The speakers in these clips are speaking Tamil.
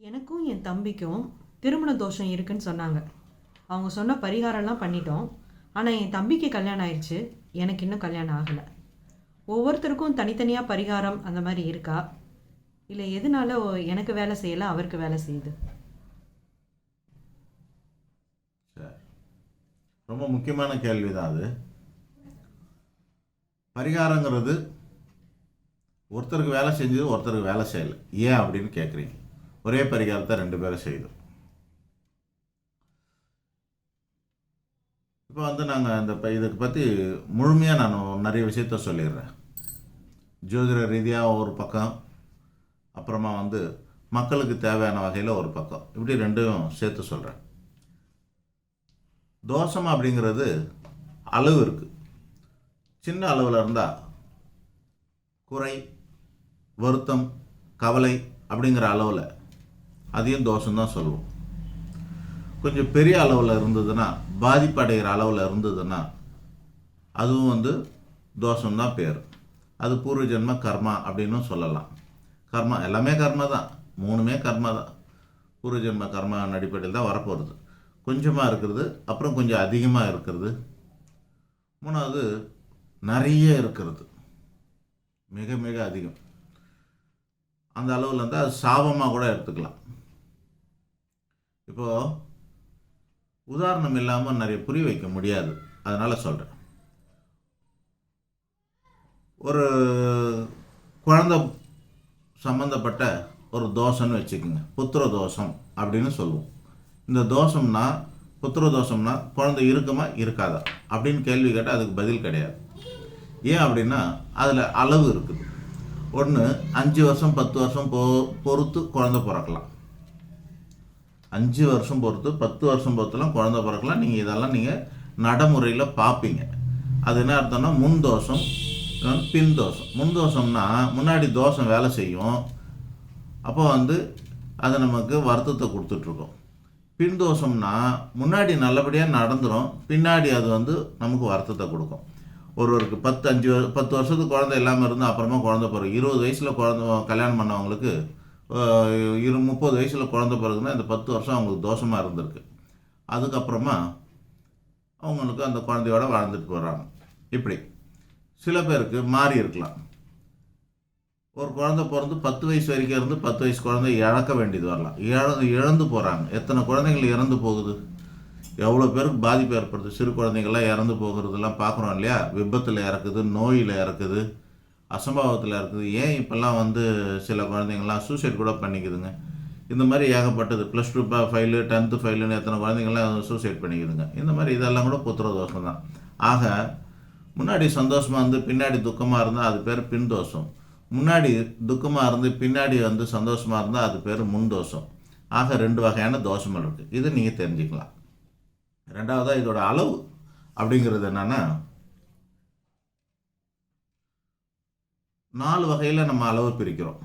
எனக்கும் என் தம்பிக்கும் திருமண தோஷம் இருக்குன்னு சொன்னாங்க. அவங்க சொன்ன பரிகாரம்லாம் பண்ணிட்டோம். ஆனால் என் தம்பிக்கு கல்யாணம் ஆயிடுச்சு, எனக்கு இன்னும் கல்யாணம் ஆகலை. ஒவ்வொருத்தருக்கும் தனித்தனியாக பரிகாரம் அந்த மாதிரி இருக்கா, இல்லை எதனால எனக்கு வேலை செய்யலை அவருக்கு வேலை செய்யுது? சரி, ரொம்ப முக்கியமான கேள்வி தான் அது. பரிகாரங்கிறது ஒருத்தருக்கு வேலை செஞ்சது ஒருத்தருக்கு வேலை செய்யலை, ஏன் அப்படின்னு கேட்குறீங்க. ஒரே பரிகாரத்தை ரெண்டு பேரும் செய்யுது. இப்போ நாங்கள் இதுக்கு பற்றி முழுமையாக நான் நிறைய விஷயத்த சொல்லிடுறேன். ஜோதிட ரீதியாக ஒரு பக்கம், அப்புறமா மக்களுக்கு தேவையான வகையில் ஒரு பக்கம், இப்படி ரெண்டும் சேர்த்து சொல்கிறேன். தோஷம் அப்படிங்கிறது அளவு இருக்குது. சின்ன அளவில் இருந்தால் குறை, வருத்தம், கவலை அப்படிங்கிற அளவில் அதையும் தோஷம்தான் சொல்லுவோம். கொஞ்சம் பெரிய அளவில் இருந்ததுன்னா, பாதிப்படைகிற அளவில் இருந்ததுன்னா அதுவும் தோஷம்தான் பேர். அது பூர்வ ஜென்ம கர்மா அப்படின்னு சொல்லலாம். கர்மா எல்லாமே கர்மா தான், மூணுமே கர்மா தான். பூர்வ ஜென்ம கர்மா அடிப்படையில் தான் வரப்போகிறது. கொஞ்சமாக இருக்கிறது, அப்புறம் கொஞ்சம் அதிகமாக இருக்கிறது, மூணாவது நிறைய இருக்கிறது, மிக மிக அதிகம். அந்த அளவில் இருந்தால் அது சாபமாக கூட எடுத்துக்கலாம். இப்போது உதாரணம் இல்லாமல் நிறைய புரிய வைக்க முடியாது, அதனால் சொல்கிறேன். ஒரு குழந்தை சம்மந்தப்பட்ட ஒரு தோஷம்னு வச்சுக்கோங்க, புத்திர தோஷம் அப்படின்னு சொல்லுவோம். இந்த தோஷம்னா, புத்திர தோஷம்னா குழந்தை இருக்குமா இருக்காதா அப்படின்னு கேள்வி கேட்டால் அதுக்கு பதில் கிடையாது. ஏன் அப்படின்னா அதில் அளவு இருக்குது. ஒன்று 5 வருஷம் 10 வருஷம் பொறுத்து குழந்தை பிறக்கலாம். 5 வருஷம் பொறுத்து 10 வருஷம் பொறுத்துலாம் குழந்தை பிறக்கலாம். நீங்கள் இதெல்லாம் நடைமுறையில் பார்ப்பீங்க. அது என்ன அர்த்தம்னா முன் தோஷம், பின் தோஷம். முன் தோஷம்னா முன்னாடி தோஷம் வேலை செய்யும், அப்போ அது நமக்கு வருத்தத்தை கொடுத்துட்ருக்கோம். பின் தோஷம்னா முன்னாடி நல்லபடியாக நடந்துடும், பின்னாடி அது நமக்கு வருத்தத்தை கொடுக்கும். ஒருவருக்கு 10 வருஷத்துக்கு குழந்தை இல்லாமல் இருந்தால் அப்புறமா குழந்தை பிறகு 20 வயசில் குழந்தை கல்யாணம் பண்ணவங்களுக்கு 30 வயசில் குழந்தை பிறகுன்னா இந்த 10 வருஷம் அவங்களுக்கு தோஷமாக இருந்திருக்கு. அதுக்கப்புறமா அவங்களுக்கு அந்த குழந்தையோட வாழ்ந்துட்டு போகிறாங்க. இப்படி சில பேருக்கு மாறி இருக்கலாம். ஒரு குழந்தை பிறந்து 10 வயசு வரைக்கும் இருந்து 10 வயசு குழந்தை இழக்க வேண்டியது வரலாம், இழந்து போகிறாங்க. எத்தனை குழந்தைகள் இறந்து போகுது, எவ்வளோ பேருக்கு பாதிப்பு ஏற்படுது. சிறு குழந்தைங்கள்லாம் இறந்து போகிறதுலாம் பார்க்குறோம் இல்லையா? விபத்தில் இறக்குது, நோயில் இறக்குது, அசம்பாவத்தில் இருக்குது. ஏன் இப்போல்லாம் சில குழந்தைங்கள்லாம் சூசைட் கூட பண்ணிக்குதுங்க. இந்த மாதிரி ஏகப்பட்டது. +2 ஃபைலு 10th ஃபைலுன்னு எத்தனை குழந்தைங்கள்லாம் சூசைட் பண்ணிக்குதுங்க. இந்த மாதிரி இதெல்லாம் கூட புத்திர தோஷம் தான். ஆக முன்னாடி சந்தோஷமாக பின்னாடி துக்கமாக இருந்தால் அது பேர் பின் தோஷம். முன்னாடி துக்கமாக இருந்து பின்னாடி சந்தோஷமாக இருந்தால் அது பேர் முன் தோஷம். ஆக 2 வகையான தோஷங்கள் இருக்குது. இது நீங்கள் தெரிஞ்சுக்கலாம். ரெண்டாவதாக இதோட அளவு அப்படிங்கிறது என்னென்னா, 4 வகையில் நம்ம அளவு பிரிக்கிறோம்.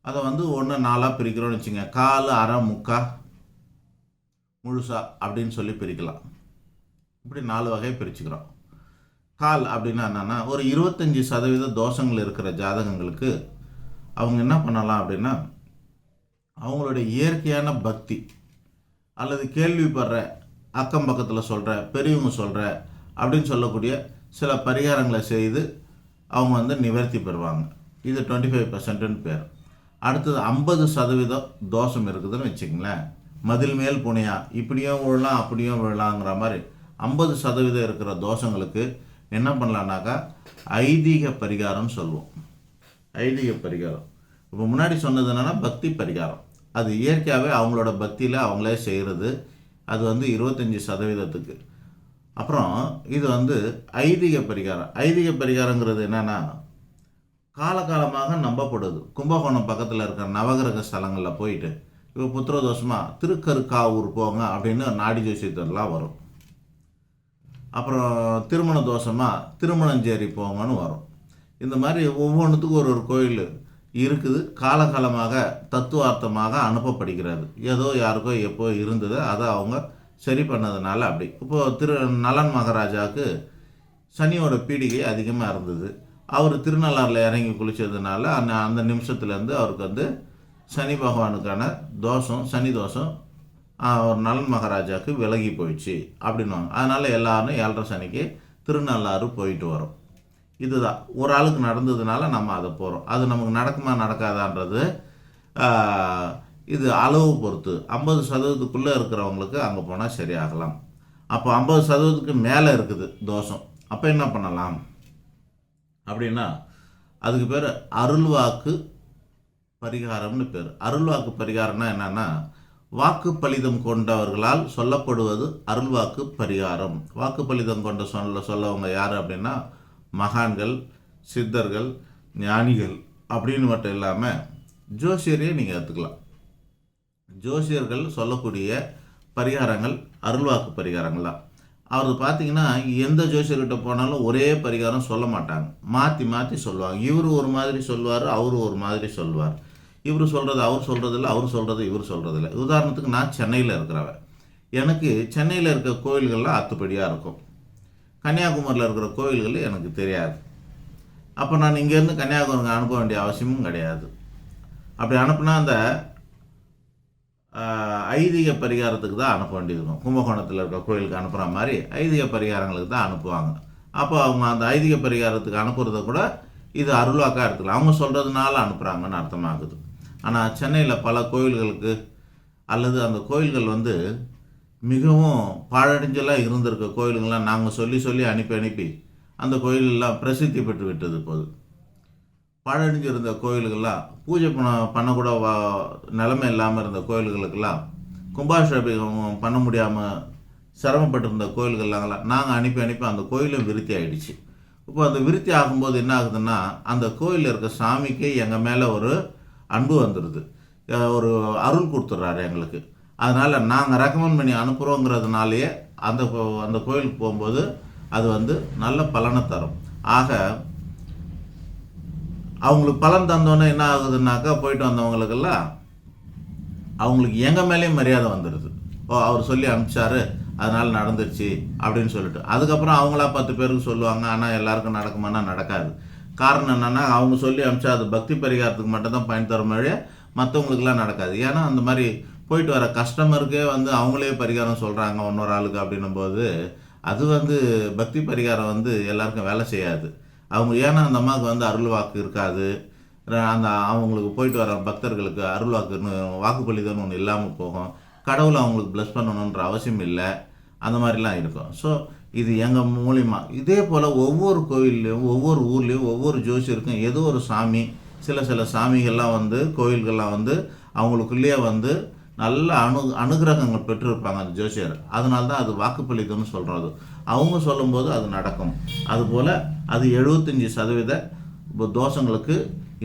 அதை 1 4ஆக பிரிக்கிறோம்னு வச்சுங்க. 1/4, 1/2, 3/4, முழுசா அப்படின்னு சொல்லி பிரிக்கலாம். இப்படி 4 வகையை பிரிச்சுக்கிறோம். 1/4 அப்படின்னா என்னென்னா, ஒரு 25% தோஷங்கள் இருக்கிற ஜாதகங்களுக்கு அவங்க என்ன பண்ணலாம் அப்படின்னா, அவங்களுடைய இயற்கையான பக்தி அல்லது கேள்விப்படுற, அக்கம் பக்கத்தில் சொல்கிற, பெரியவங்க சொல்கிற அப்படின்னு சொல்லக்கூடிய சில பரிகாரங்களை செய்து அவங்க நிவர்த்தி பெறுவாங்க. இது 25%ன்னு பேர். அடுத்தது 50% தோஷம் இருக்குதுன்னு வச்சுக்கங்களேன். மதில் மேல் புனையா, இப்படியும் விழலாம் அப்படியும் விழலாங்கிற மாதிரி 50% இருக்கிற தோஷங்களுக்கு என்ன பண்ணலான்னாக்கா ஐதீக பரிகாரம்னு சொல்லுவோம். ஐதீக பரிகாரம் இப்போ முன்னாடி சொன்னது என்னென்னா பக்தி பரிகாரம். அது இயற்கையாகவே அவங்களோட பக்தியில் அவங்களே செய்கிறது. அது 25%க்கு. அப்புறம் இது ஐதீக பரிகாரம். ஐதீக பரிகாரங்கிறது என்னென்னா, காலகாலமாக நம்பப்படுது. கும்பகோணம் பக்கத்தில் இருக்கிற நவகிரக ஸ்தலங்களில் போயிட்டு இப்போ புத்திரதோஷமாக திருக்கருக்காவூர் போங்க அப்படின்னு நாடி ஜோசியத்தெல்லாம் வரும். அப்புறம் திருமண தோஷமாக திருமணஞ்சேரி போங்கன்னு வரும். இந்த மாதிரி ஒவ்வொன்றுத்துக்கும் ஒரு கோயில் இருக்குது. காலகாலமாக தத்துவார்த்தமாக அனுப்பப்படுகிறது. ஏதோ யாருக்கோ எப்போ இருந்தது, அதை அவங்க சரி பண்ணதுனால அப்படி. இப்போது நலன் மகாராஜாவுக்கு சனியோட பீடிகை அதிகமாக இருந்தது. அவர் திருநள்ளாறில் இறங்கி குளித்ததுனால அந்த நிமிஷத்துலேருந்து அவருக்கு சனி பகவானுக்கான தோஷம், சனி தோஷம் ஒரு நலன் மகாராஜாவுக்கு விலகி போயிடுச்சு அப்படின்வாங்க. அதனால் எல்லாரும் 7.5 சனிக்கு திருநள்ளாறு போயிட்டு வரோம். இதுதான் ஒரு ஆளுக்கு நடந்ததுனால நம்ம அதை போகிறோம். அது நமக்கு நடக்குமா நடக்காதான்றது இது அளவு பொறுத்து. 50% இருக்கிறவங்களுக்கு அங்கே போனால் சரியாகலாம். அப்போ 50% மேலே இருக்குது தோஷம். அப்போ என்ன பண்ணலாம் அப்படின்னா, அதுக்கு பேர் அருள்வாக்கு பரிகாரம்னு பேர். அருள்வாக்கு பரிகாரம்னா என்னன்னா, வாக்கு பலிதம் கொண்டவர்களால் சொல்லப்படுவது அருள்வாக்கு பரிகாரம். வாக்கு பலிதம் கொண்ட சொல்லவங்க யார் அப்படின்னா, மகான்கள், சித்தர்கள், ஞானிகள் அப்படின்னு மட்டும் இல்லாமல் ஜோசியரையே நீங்கள் எடுத்துக்கலாம். ஜோசியர்கள் சொல்லக்கூடிய பரிகாரங்கள் அருள்வாக்கு பரிகாரங்கள் தான். அவர் பார்த்தீங்கன்னா எந்த ஜோசியர்கிட்ட போனாலும் ஒரே பரிகாரம் சொல்ல மாட்டாங்க, மாற்றி மாற்றி சொல்லுவாங்க. இவர் ஒரு மாதிரி சொல்லுவார், அவர் ஒரு மாதிரி சொல்லுவார். இவர் சொல்கிறது அவர் சொல்கிறதில்ல, அவர் சொல்கிறது இவர் சொல்கிறதில்ல. உதாரணத்துக்கு நான் சென்னையில் இருக்கிறவன். எனக்கு சென்னையில் இருக்கிற கோயில்கள்லாம் அத்துப்படியாக இருக்கும். கன்னியாகுமரியில் இருக்கிற கோயில்கள் எனக்கு தெரியாது. அப்போ நான் இங்கேருந்து கன்னியாகுமரிக்கு அனுப்ப வேண்டிய அவசியமும் கிடையாது. அப்படி அனுப்புனா அந்த ஐதீக பரிகாரத்துக்கு தான் அனுப்ப வேண்டியிருக்கும். கும்பகோணத்தில் இருக்கிற கோயிலுக்கு அனுப்புகிற மாதிரி ஐதீக பரிகாரங்களுக்கு தான் அனுப்புவாங்க. அப்போ அவங்க அந்த ஐதீக பரிகாரத்துக்கு அனுப்புறத கூட இது அருள்வாக்காக எடுத்துக்கலாம். அவங்க சொல்கிறதுனால அனுப்புகிறாங்கன்னு அர்த்தமாகுது. ஆனால் சென்னையில் பல கோயில்களுக்கு அல்லது அந்த கோயில்கள் மிகவும் பாழடைஞ்சலாக இருந்திருக்க கோயிலுங்கள்லாம் நாங்கள் சொல்லி அனுப்பி அந்த கோயிலெல்லாம் பிரசித்தி பெற்று விட்டது. போது பாழடைஞ்சிருந்த கோயில்கள்லாம் பூஜை பண்ணக்கூட நிலைமை இல்லாமல் இருந்த கோயில்களுக்கெல்லாம் கும்பாபிஷேகம் பண்ண முடியாமல் சிரமப்பட்டிருந்த கோயில்கள்லாம் நாங்கள் அனுப்பி அந்த கோயிலும் விருத்தி ஆகிடுச்சு. இப்போ அந்த விருத்தி ஆகும்போது என்ன ஆகுதுன்னா, அந்த கோயிலில் இருக்க சாமிக்கு எங்கள் மேலே ஒரு அன்பு வந்துடுது, ஒரு அருள் கொடுத்துட்றாரு எங்களுக்கு. அதனால் நாங்கள் ரெக்கமெண்ட் பண்ணி அனுப்புகிறோங்கிறதுனாலேயே அந்த கோயிலுக்கு போகும்போது அது நல்ல பலனை தரும். ஆக அவங்களுக்கு பலன் தந்தோன்னே என்ன ஆகுதுன்னாக்கா, போயிட்டு வந்தவங்களுக்கெல்லாம் அவங்களுக்கு எங்கள் மேலேயும் மரியாதை வந்துடுது. அவர் சொல்லி அனுப்பிச்சாரு, அதனால் நடந்துருச்சு அப்படின்னு சொல்லிட்டு. அதுக்கப்புறம் அவங்களா 10 பேருக்கு சொல்லுவாங்க. ஆனால் எல்லாருக்கும் நடக்குமானா நடக்காது. காரணம் என்னென்னா, அவங்க சொல்லி அனுப்பிச்சா அது பக்தி பரிகாரத்துக்கு மட்டும்தான் பயன் தர மாதிரியே மற்றவங்களுக்குலாம் நடக்காது. ஏன்னா அந்த மாதிரி போயிட்டு வர கஸ்டமருக்கே அவங்களே பரிகாரம் சொல்கிறாங்க இன்னொரு ஆளுக்கு அப்படின்னும்போது அது பக்தி பரிகாரம் எல்லாருக்கும் வேலை செய்யாது. அவங்க ஏன்னா அந்த அம்மாவுக்கு அருள் வாக்கு இருக்காது. அவங்களுக்கு போயிட்டு வர பக்தர்களுக்கு அருள் வாக்குன்னு வாக்கு பலிதன்னு ஒன்று இல்லாமல் போகும். கடவுளை அவங்களுக்கு ப்ளஸ் பண்ணணுன்ற அவசியம் இல்லை. அந்த மாதிரிலாம் இருக்கும். ஸோ இது எங்கள் மூலிமா இதே போல் ஒவ்வொரு கோயில்லையும் ஒவ்வொரு ஊர்லேயும் ஒவ்வொரு ஜோசியருக்கும் ஏதோ ஒரு சாமி, சில சாமிகள்லாம் கோயில்கள்லாம் அவங்களுக்குள்ளேயே நல்ல அனுகிரகங்கள் பெற்றிருப்பாங்க அந்த ஜோசியர். அதனால தான் அது வாக்குப்பளித்தம்னு சொல்கிறது. அவங்க சொல்லும்போது அது நடக்கும். அதுபோல் அது 75% தோஷங்களுக்கு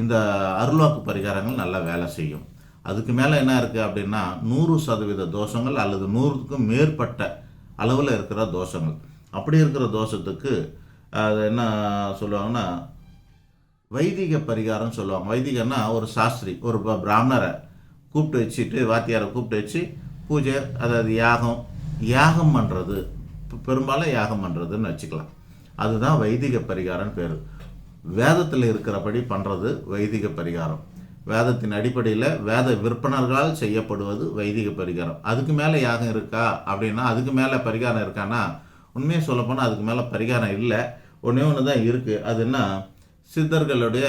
இந்த அருள்வாக்கு பரிகாரங்கள் நல்லா வேலை செய்யும். அதுக்கு மேலே என்ன இருக்குது அப்படின்னா, 100% தோஷங்கள் அல்லது 100க்கும் மேற்பட்ட அளவில் இருக்கிற தோஷங்கள். அப்படி இருக்கிற தோஷத்துக்கு அது என்ன சொல்லுவாங்கன்னா, வைதிக பரிகாரம் சொல்லுவாங்க. வைதிகன்னா ஒரு சாஸ்திரி, ஒரு பிராமணரை கூப்பிட்டு வச்சுட்டு, வாத்தியாரை கூப்பிட்டு வச்சு பூஜை, அதாவது யாகம் பண்ணுறது, பெரும்பாலும் யாகம் பண்ணுறதுன்னு வச்சுக்கலாம். அதுதான் வைதிக பரிகாரம்னு பேர். வேதத்தில் இருக்கிறபடி பண்ணுறது வைதிக பரிகாரம். வேதத்தின் அடிப்படையில் வேத விற்பனர்களால் செய்யப்படுவது வைதிக பரிகாரம். அதுக்கு மேலே யாகம் இருக்கா அப்படின்னா, அதுக்கு மேலே பரிகாரம் இருக்கான்னா, உண்மையை சொல்லப்போனால் அதுக்கு மேலே பரிகாரம் இல்லை. ஒன்று தான் இருக்குது. அது என்ன, சித்தர்களுடைய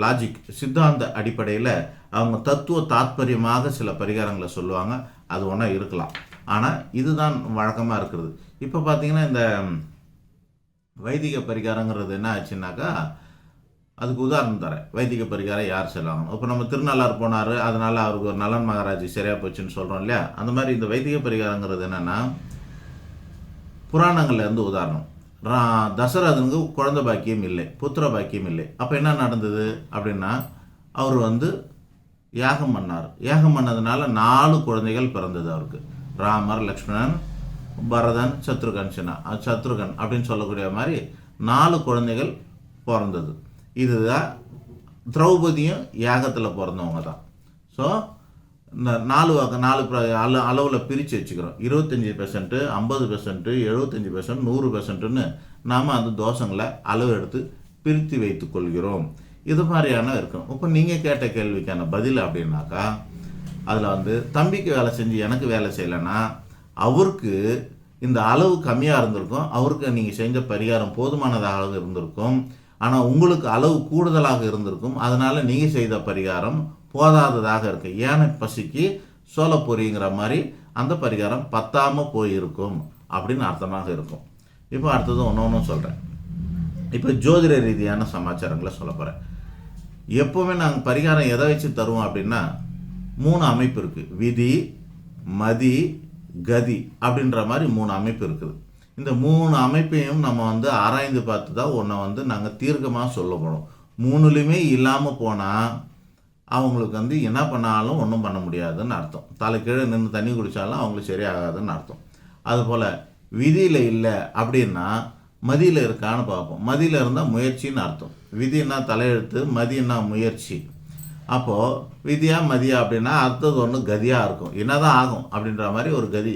லாஜிக், சித்தாந்த அடிப்படையில் அவங்க தத்துவ தாத்பரியமாக சில பரிகாரங்களை சொல்லுவாங்க. அது ஒன்றா இருக்கலாம். ஆனால் இதுதான் வழக்கமாக இருக்கிறது. இப்போ பார்த்தீங்கன்னா இந்த வைதிக பரிகாரங்கிறது என்ன ஆச்சுன்னாக்கா, அதுக்கு உதாரணம் தரேன். வைதிக பரிகாரம் யார் செய்வாங்க? இப்போ நம்ம திருநள்ளாறு போனார், அதனால் அவருக்கு ஒரு நலன் மகாராஜ் சரியாக போச்சுன்னு சொல்கிறோம் இல்லையா? அந்த மாதிரி இந்த வைதிக பரிகாரங்கிறது என்னென்னா, புராணங்கள்லேருந்து உதாரணம். தசரதனுக்கு குழந்தை பாக்கியம் இல்லை, புத்திர பாக்கியம் இல்லை. அப்போ என்ன நடந்தது அப்படின்னா, அவர் யாகம் பண்ணார். யாகம் பண்ணதுனால 4 குழந்தைகள் பிறந்தது அவருக்கு. ராமர், லக்ஷ்மணன், பரதன், சத்ருகன் அப்படின்னு சொல்லக்கூடிய மாதிரி 4 குழந்தைகள் பிறந்தது. இதுதான் திரௌபதியும் யாகத்தில் பிறந்தவங்க தான். ஸோ இந்த 4 அளவில் பிரித்து வச்சுக்கிறோம். 25%, 50%, 75%, 100%ன்னு நாம் அந்த தோஷங்களை அளவு எடுத்து பிரித்து வைத்து கொள்கிறோம். இது மாதிரியான இருக்கும். இப்போ நீங்கள் கேட்ட கேள்விக்கான பதில் அப்படின்னாக்கா, அதில் வந்து தம்பிக்கு வேலை செஞ்சு எனக்கு வேலை செய்யலைன்னா அவருக்கு இந்த அளவு கம்மியாக இருந்திருக்கும், அவருக்கு நீங்கள் செஞ்ச பரிகாரம் போதுமானதாக இருந்திருக்கும். ஆனால் உங்களுக்கு அளவு கூடுதலாக இருந்திருக்கும், அதனால் நீங்கள் செய்த பரிகாரம் போதாததாக இருக்கு. யானை பசிக்கு சோளப்பொரிங்கிற மாதிரி அந்த பரிகாரம் பத்தாமல் போயிருக்கும் அப்படின்னு அர்த்தமாக இருக்கும். இப்போ அடுத்தது ஒன்று சொல்கிறேன். இப்போ ஜோதிட ரீதியான சமாச்சாரங்களை சொல்ல போகிறேன். எப்போவுமே நாங்கள் பரிகாரம் எதை வச்சு தருவோம் அப்படின்னா 3 அமைப்பு இருக்குது. விதி, மதி, கதி அப்படின்ற மாதிரி 3 அமைப்பு இருக்குது. இந்த 3 அமைப்பையும் நம்ம வந்து ஆராய்ந்து பார்த்து தான் ஒன்றை வந்து நாங்கள் தீர்க்கமாக சொல்ல போகிறோம். 3லையுமே இல்லாமல் போனால் அவங்களுக்கு வந்து என்ன பண்ணாலும் ஒன்றும் பண்ண முடியாதுன்னு அர்த்தம். தலை கீழே நின்று தண்ணி குடித்தாலும் அவங்களுக்கு சரியாகாதுன்னு அர்த்தம். அதுபோல் விதியில் இல்லை அப்படின்னா மதியில் இருக்கான்னு பார்ப்போம். மதியில் இருந்தால் முயற்சின்னு அர்த்தம். விதின்னா தலையெழுத்து, மதின்னா முயற்சி. அப்போது விதியா மதியா அப்படின்னா அடுத்தது ஒன்று கதியாக இருக்கும். என்னதான் ஆகும் அப்படின்ற மாதிரி ஒரு கதி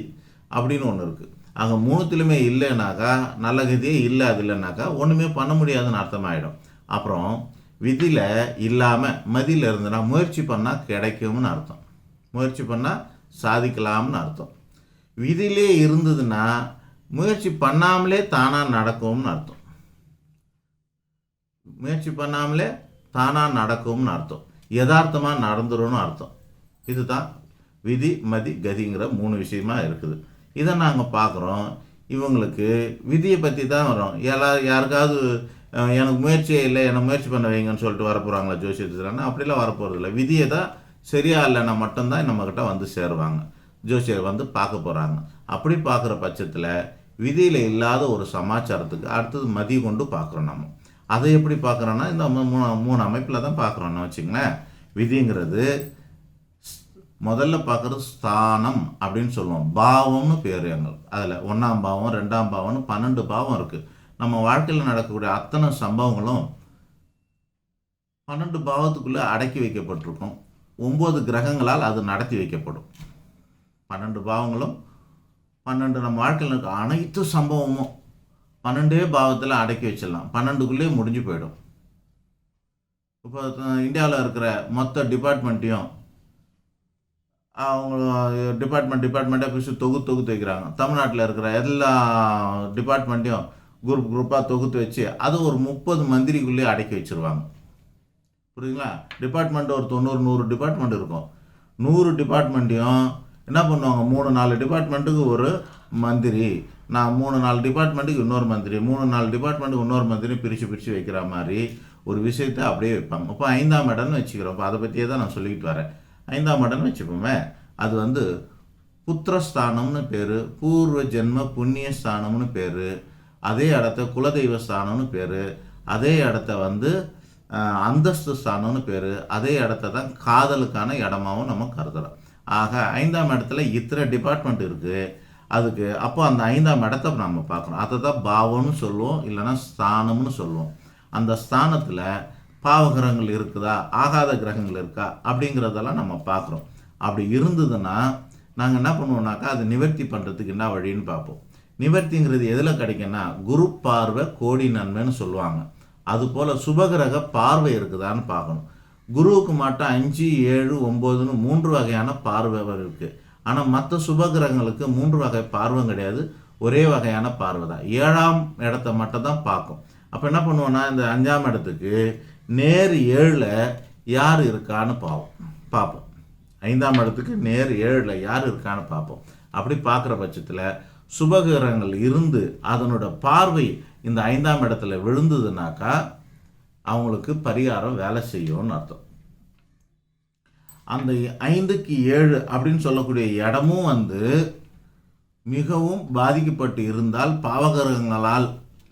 அப்படின்னு ஒன்று இருக்குது. அங்கே 3த்துலையுமே இல்லைனாக்கா நல்ல கதியே இல்லை, அது இல்லைனாக்கா ஒன்றுமே பண்ண முடியாதுன்னு அர்த்தமாயிடும். அப்புறம் விதியில் இல்லாமல் மதியில் இருந்ததுன்னா முயற்சி பண்ணால் கிடைக்கும்னு அர்த்தம். முயற்சி பண்ணால் சாதிக்கலாம்னு அர்த்தம். விதியிலே இருந்ததுன்னா முயற்சி பண்ணாமலே தானாக நடக்கும்னு அர்த்தம். முயற்சி பண்ணாமலே தானாக நடக்கும்னு அர்த்தம். யதார்த்தமாக நடந்துரும்னு அர்த்தம். இதுதான் விதி, மதி, கதிங்கிற 3 விஷயமா இருக்குது. இதை நாங்கள் பார்க்குறோம். இவங்களுக்கு விதியை பற்றி தான் வரும். யாருக்காவது எனக்கு முயற்சியே இல்லை, எனக்கு முயற்சி பண்ண வைங்கன்னு சொல்லிட்டு வரப்போகிறாங்களா ஜோசியத்துலன்னா? அப்படிலாம் வரப்போகிறதில்ல. விதியை தான் சரியா இல்லைன்னா மட்டும்தான் நம்மக்கிட்ட வந்து சேருவாங்க, ஜோசியர் வந்து பார்க்க போகிறாங்க. அப்படி பார்க்குற பட்சத்தில் விதியில் இல்லாத ஒரு சமாச்சாரத்துக்கு அடுத்தது மதி கொண்டு பார்க்குறோம். நம்ம அதை எப்படி பார்க்குறோன்னா இந்த 3 அமைப்பில் தான் பார்க்குறோன்னு வச்சுங்களேன். விதிங்கிறது முதல்ல பார்க்குறது ஸ்தானம் அப்படின்னு சொல்லுவோம். பாவம்னு பேர் எங்களுக்கு. அதில் 1ஆம் பாவம், 2ஆம் பாவம்னு 12 பாவம் இருக்குது. நம்ம வாழ்க்கையில் நடக்கக்கூடிய அத்தனை சம்பவங்களும் 12 பாவத்துக்குள்ளே அடக்கி வைக்கப்பட்டிருக்கும். 9 கிரகங்களால் அது நடத்தி வைக்கப்படும். 12 பாவங்களும் 12 நம்ம வாழ்க்கையில் இருக்க அனைத்து சம்பவமும் 12 பாவத்தில் அடக்கி வச்சிடலாம். 12க்குள்ளேயே முடிஞ்சு போயிடும். இப்போ இந்தியாவில் இருக்கிற மொத்த டிபார்ட்மெண்ட்டையும் அவங்க டிபார்ட்மெண்ட்டாக பிரித்து தொகுத்து வைக்கிறாங்க. தமிழ்நாட்டில் இருக்கிற எல்லா டிபார்ட்மெண்ட்டையும் குரூப்பாக தொகுத்து வச்சு அது ஒரு 30 மந்திரிக்குள்ளேயே அடக்கி வச்சுருவாங்க. புரியுதுங்களா? டிபார்ட்மெண்ட் ஒரு 90-100 டிபார்ட்மெண்ட் இருக்கும். 100 டிபார்ட்மெண்ட்டையும் என்ன பண்ணுவாங்க, 3-4 டிபார்ட்மெண்ட்டுக்கு ஒரு மந்திரி, நான் 3-4 டிபார்ட்மெண்ட்டுக்கு இன்னொரு மந்திரி, 3-4 டிபார்ட்மெண்ட்டுக்கு இன்னொரு மந்திரி பிரித்து வைக்கிற மாதிரி ஒரு விஷயத்தை அப்படியே வைப்பாங்க. இப்போ 5ஆம் இடம்னு வச்சுக்கிறோம். இப்போ அதை பற்றியே தான் நான் சொல்லிக்கிட்டு வரேன். 5ஆம் இடம்னு வச்சுப்போமே, அது வந்து புத்திரஸ்தானம்னு பேர், பூர்வ ஜென்ம புண்ணிய ஸ்தானம்னு பேர். அதே இடத்த குலதெய்வ ஸ்தானம்னு பேர். அதே இடத்த வந்து அந்தஸ்து ஸ்தானம்னு பேர். அதே இடத்த தான் காதலுக்கான இடமாவும் நம்ம கருதுகிறோம். ஆக 5ஆம் இடத்துல இத்தனை டிபார்ட்மெண்ட் இருக்குது. அதுக்கு அப்போ அந்த 5ஆம் இடத்த நம்ம பார்க்குறோம். அதை தான் பாவம்னு சொல்லுவோம், இல்லைன்னா ஸ்தானம்னு சொல்லுவோம். அந்த ஸ்தானத்தில் பாவகிரகங்கள் இருக்குதா, ஆகாத கிரகங்கள் இருக்கா அப்படிங்கிறதெல்லாம் நம்ம பார்க்குறோம். அப்படி இருந்ததுன்னா நாங்கள் என்ன பண்ணுவோம்னாக்கா அது நிவர்த்தி பண்ணுறதுக்கு என்ன வழின்னு பார்ப்போம். நிவர்த்திங்கிறது எதில் கிடைக்குன்னா குரு பார்வை கோடி நன்மைன்னு சொல்லுவாங்க. அதுபோல் சுபகிரக பார்வை இருக்குதான்னு பார்க்கணும். குருவுக்கு மட்டும் 5, 7, 9ன்னு 3 வகையான பார்வை இருக்குது. ஆனால் மற்ற சுபகிரகங்களுக்கு 3 வகை பார்வை கிடையாது, ஒரே வகையான பார்வை தான். 7ஆம் இடத்த மட்டும் தான் பார்க்கும். அப்போ என்ன பண்ணுவோன்னா இந்த 5ஆம் இடத்துக்கு நேர் 7ல் யார் இருக்கான்னு பார்ப்போம். 5ஆம் இடத்துக்கு நேர் 7ல் யார் இருக்கான்னு பார்ப்போம். அப்படி பார்க்குற பட்சத்தில் சுபகிரகங்கள் இருந்து அதனோட பார்வை இந்த 5ஆம் இடத்துல விழுந்ததுனாக்கா அவங்களுக்கு பரிகாரம் வேலை செய்யும்னு அர்த்தம். அந்த 5க்கு 7 அப்படின்னு சொல்லக்கூடிய இடமும் வந்து மிகவும் பாதிக்கப்பட்டு இருந்தால், பாவகிரகங்களால்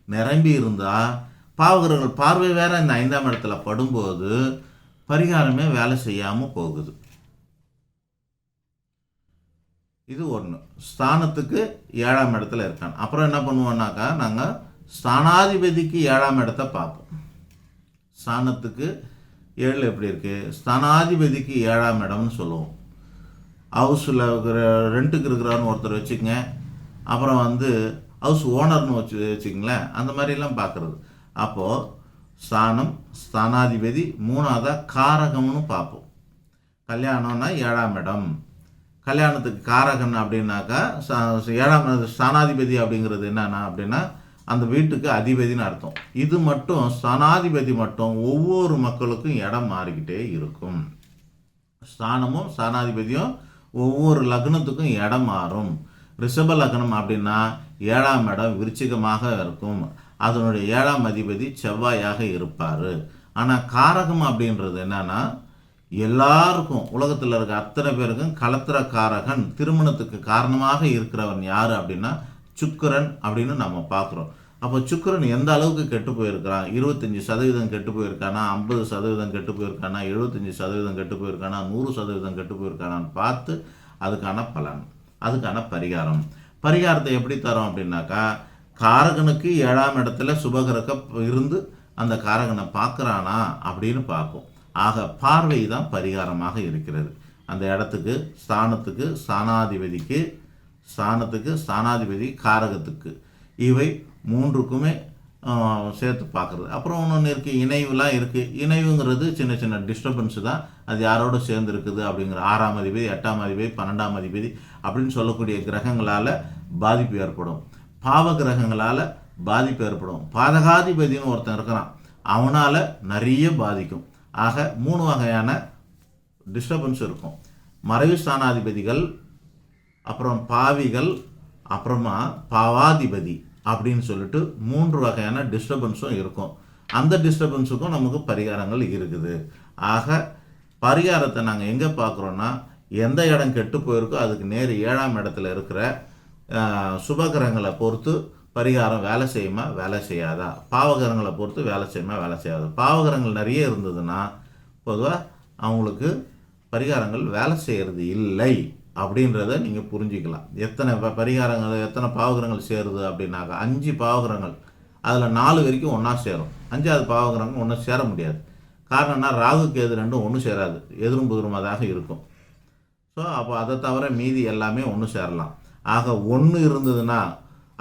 நிரம்பி இருந்தால், பாவகிரகங்கள் பார்வை வேற இந்த 5ஆம் இடத்துல படும்போது பரிகாரமே வேலை செய்யாமல் போகுது. இது ஒன்று. ஸ்தானத்துக்கு 7ஆம் இடத்துல இருக்கான். அப்புறம் என்ன பண்ணுவோம்னாக்கா நாங்கள் ஸ்தானாதிபதிக்கு 7ஆம் இடத்த பார்ப்போம். ஸ்தானத்துக்கு 7 எப்படி இருக்குது, ஸ்தானாதிபதிக்கு 7ஆம் இடம்னு சொல்லுவோம். ஹவுஸில் இருக்கிற ரெண்ட்டுக்கு இருக்கிறான்னு ஒருத்தர் வச்சுக்கங்க, அப்புறம் வந்து ஹவுஸ் ஓனர்னு வச்சுக்கிங்களேன், அந்த மாதிரிலாம் பார்க்குறது. அப்போது ஸ்தானம், ஸ்தானாதிபதி, மூணாவதாக காரகம்னு பார்ப்போம். கல்யாணம்னா 7ஆம் இடம். கல்யாணத்துக்கு காரகன் அப்படின்னாக்கா 7ஆம் ஸ்தானாதிபதி அப்படிங்கிறது என்னன்னா அப்படின்னா அந்த வீட்டுக்கு அதிபதினு அர்த்தம். இது மட்டும் ஸ்தானாதிபதி மட்டும் ஒவ்வொரு மக்களுக்கும் இடம் மாறிக்கிட்டே இருக்கும். ஸ்தானமும் ஸ்தானாதிபதியும் ஒவ்வொரு லக்னத்துக்கும் இடம் மாறும். ரிஷப லக்னம் அப்படின்னா 7ஆம் இடம் விருச்சிகமாக இருக்கும். அதனுடைய 7ஆம் அதிபதி செவ்வாயாக இருப்பார். ஆனால் காரகம் அப்படின்றது என்னன்னா எல்லாருக்கும் உலகத்தில் இருக்க அத்தனை பேருக்கும் கலத்திர காரகன், திருமணத்துக்கு காரணமாக இருக்கிறவன் யார் அப்படின்னா சுக்கிரன் அப்படின்னு நம்ம பார்க்குறோம். அப்போ சுக்கிரன் எந்த அளவுக்கு கெட்டு போயிருக்கிறான், 25% கெட்டு போயிருக்கானா, 50% கெட்டு போயிருக்கானா, 75% கெட்டு போயிருக்கானா, 100% கெட்டு போயிருக்கானான்னு பார்த்து அதுக்கான பலன், அதுக்கான பரிகாரத்தை எப்படி தரோம் அப்படின்னாக்கா, காரகனுக்கு 7ஆம் இடத்துல சுபகிரகம் இருந்து அந்த காரகனை பார்க்குறானா அப்படின்னு பார்க்கும். ஆக பார்வை தான் பரிகாரமாக இருக்கிறது. அந்த இடத்துக்கு, ஸ்தானத்துக்கு, ஸ்தானாதிபதி, காரகத்துக்கு, இவை மூன்றுக்குமே சேர்த்து பார்க்குறது. அப்புறம் இன்னொன்று இருக்குது, இணைவுலாம் இருக்குது. இணைவுங்கிறது சின்ன சின்ன டிஸ்டர்பன்ஸு தான். அது யாரோடு சேர்ந்து இருக்குது அப்படிங்கிற 6ஆம் அதிபதி, 8ஆம் அதிபதி, 12ஆம் அதிபதி அப்படின்னு சொல்லக்கூடிய கிரகங்களால் பாதிப்பு ஏற்படும். பாவ கிரகங்களால் பாதிப்பு ஏற்படும். பாதகாதிபதினு ஒருத்தன் இருக்கிறான், அவனால் நிறைய பாதிக்கும். ஆக 3 வகையான டிஸ்டர்பன்ஸ் இருக்கும். மறைவு ஸ்தானாதிபதிகள், அப்புறம் பாவிகள், அப்புறமா பாவாதிபதி அப்படின்னு சொல்லிட்டு 3 வகையான டிஸ்டர்பன்ஸும் இருக்கும். அந்த டிஸ்டர்பன்ஸுக்கும் நமக்கு பரிகாரங்கள் இருக்குது. ஆக பரிகாரத்தை நாங்கள் எங்கே பார்க்குறோன்னா, எந்த இடம் கெட்டு போயிருக்கோ அதுக்கு நேர் 7ஆம் இடத்துல இருக்கிற சுபகிரகங்களை பொறுத்து பரிகாரம் வேலை செய்யுமா வேலை செய்யாதா, பாவகிரகங்களை பொறுத்து வேலை செய்யுமா வேலை செய்யாதா. பாவகிரகங்கள் நிறைய இருந்ததுன்னா பொதுவாக அவங்களுக்கு பரிகாரங்கள் வேலை செய்கிறது இல்லை அப்படின்றத நீங்கள் புரிஞ்சிக்கலாம். எத்தனை பரிகாரங்கள், எத்தனை பாவகிரகங்கள் சேருது அப்படின்னாக்கா 5 பாவகிரகங்கள், அதில் 4 வரைக்கும் ஒன்றா சேரும். 5ஆவது பாவகிரகங்கள் ஒன்றும் சேர முடியாது. காரணம்னா ராகு கேது ரெண்டும் ஒன்று சேராது, எதிரும் புதிருமாதாக இருக்கும். ஸோ அப்போ அதை தவிர மீதி எல்லாமே ஒன்று சேரலாம். ஆக 1 இருந்ததுன்னா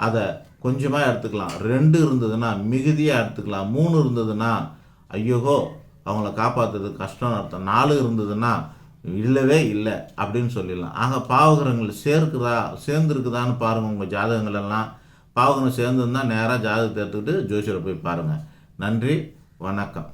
அதை கொஞ்சமாக எடுத்துக்கலாம், 2 இருந்ததுன்னா மிகுதியாக எடுத்துக்கலாம், 3 இருந்ததுன்னா ஐயோகோ அவங்கள காப்பாற்றுறது கஷ்டம்னு அர்த்தம், 4 இருந்ததுன்னா இல்லவே இல்லை அப்படின்னு சொல்லிடலாம். ஆக பாவகிரகங்கள் சேர்ந்துருக்குதான்னு பாருங்கள். உங்கள் ஜாதகங்கள் எல்லாம் பாவகிரகம் சேர்ந்துருந்தால் நேராக ஜாதகத்தை எடுத்துக்கிட்டு ஜோசியரை போய் பாருங்கள். நன்றி, வணக்கம்.